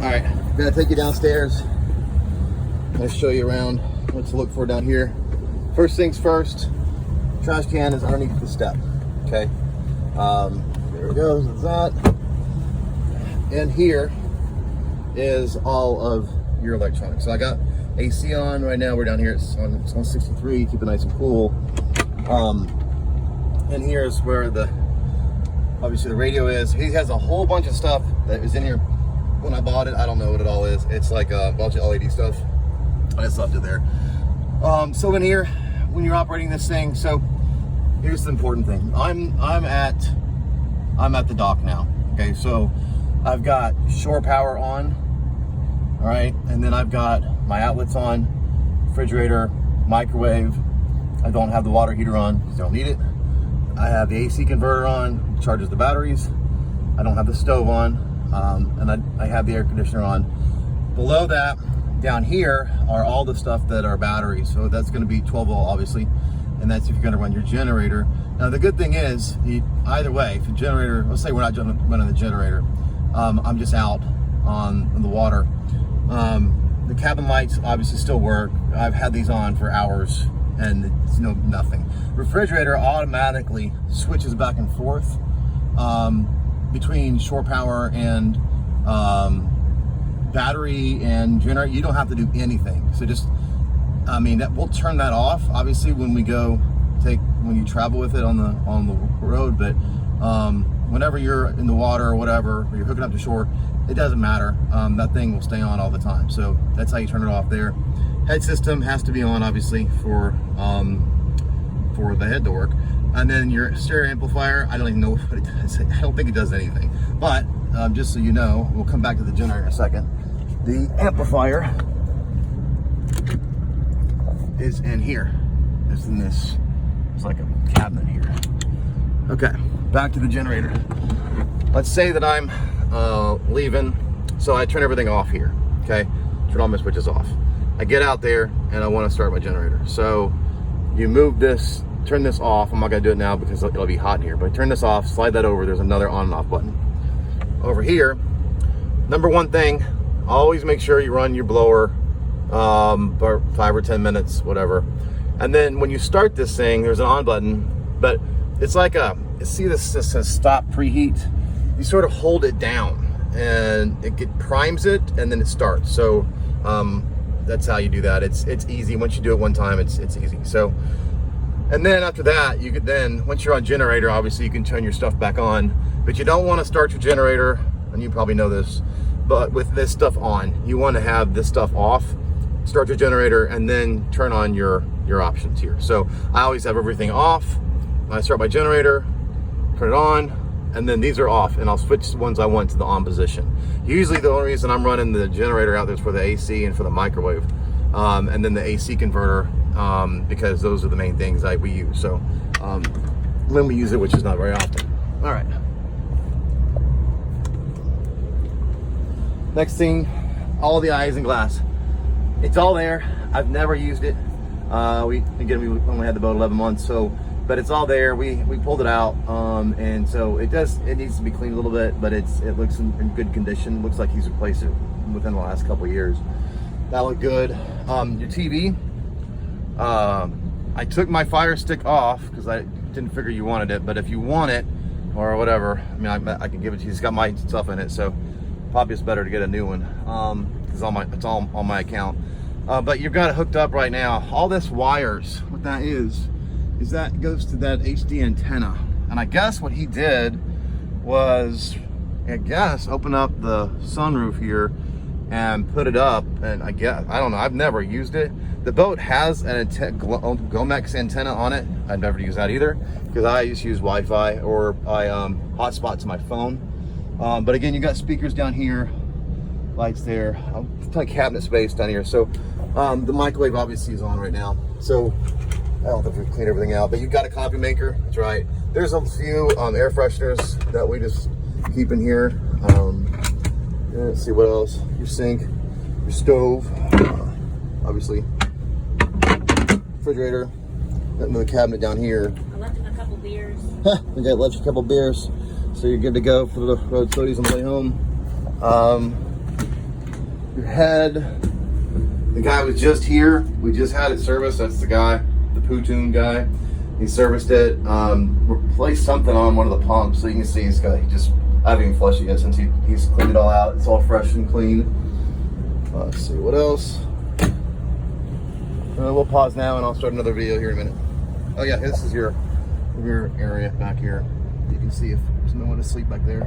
right, I'm gonna take you downstairs. I'll show you around what to look for down here. First things first, trash can is underneath the step. Okay, there it goes. That's that. And here is all of your electronics. So I got AC on right now. We're down here. It's on 63. Keep it nice and cool. And here's where obviously the radio is. He has a whole bunch of stuff that was in here when I bought it. I don't know what it all is. It's like a bunch of LED stuff. I just left it there. So in here, when you're operating this thing, so here's the important thing. I'm at the dock now. Okay, so I've got shore power on. All right, and then I've got my outlets on, refrigerator, microwave. I don't have the water heater on because I don't need it. I have the AC converter on, charges the batteries. I don't have the stove on, and I have the air conditioner on. Below that, down here, are all the stuff that are batteries. So that's gonna be 12 volt, obviously, and that's if you're gonna run your generator. Now the good thing is, either way, if the generator, let's say we're not running the generator, I'm just out on the water. The cabin lights obviously still work. I've had these on for hours and it's nothing. Refrigerator automatically switches back and forth between shore power and battery and generator. You don't have to do anything. So just, we'll turn that off obviously when you travel with it on the road, but whenever you're in the water or whatever, or you're hooking up to shore, it doesn't matter. That thing will stay on all the time. So that's how you turn it off there. Head system has to be on, obviously, for the head to work. And then your stereo amplifier, I don't even know what it does. I don't think it does anything. But just so you know, we'll come back to the generator in a second. The amplifier is in here. It's in this. It's like a cabinet here. Okay, back to the generator. Let's say that I'm leaving, so I turn everything off here. Okay, turn all my switches off. I get out there and I want to start my generator. So you move this, turn this off. I'm not gonna do it now because it'll be hot in here, but turn this off, slide that over. There's another on and off button. Over here, number one thing, always make sure you run your blower for 5 or 10 minutes, whatever. And then when you start this thing, there's an on button, but it's like see this says stop preheat. You sort of hold it down and it primes it and then it starts. So that's how you do that. It's easy. Once you do it one time, it's easy. So, and then after that, you could then, once you're on generator, obviously you can turn your stuff back on, but you don't want to start your generator, and you probably know this, but with this stuff on, you want to have this stuff off, start your generator, and then turn on your options here. So I always have everything off. When I start my generator, turn it on, and then these are off, and I'll switch the ones I want to the on position. Usually the only reason I'm running the generator out there is for the AC and for the microwave, and then the AC converter, because those are the main things we use. So when we use it, which is not very often. All right. Next thing, all the eyes and glass. It's all there. I've never used it. We only had the boat 11 months, so. But it's all there. We pulled it out, and so it needs to be cleaned a little bit, but it looks in good condition. It looks like he's replaced it within the last couple of years. That looked good. Your TV, I took my Fire Stick off because I didn't figure you wanted it, but if you want it or whatever, I can give it to you. It's got my stuff in it, so probably it's better to get a new one because it's all on my account. But you've got it hooked up right now. All this wires, what that is that goes to that HD antenna. And I guess what he did was, open up the sunroof here and put it up. And I don't know, I've never used it. The boat has an Gomex antenna on it. I've never used that either because I used to use Wi-Fi or I hotspot to my phone. But again, you got speakers down here, lights there, ton of cabinet space down here. So the microwave obviously is on right now. So I don't know if we clean everything out, but you've got a coffee maker. That's right. There's a few air fresheners that we just keep in here. Let's see what else. Your sink, your stove, obviously, refrigerator. Got another cabinet down here. I left him a couple beers. We got left a couple beers, so you're good to go for the road floaties on the way home. your head. The guy was just here. We just had it serviced. That's the guy, the Pootoon guy. He serviced it, replaced something on one of the pumps. So you can see I haven't even flushed it yet since he's cleaned it all out. It's all fresh and clean. Let's see, what else? We'll pause now and I'll start another video here in a minute. Oh yeah, this is your area back here. You can see if there's no one asleep back there.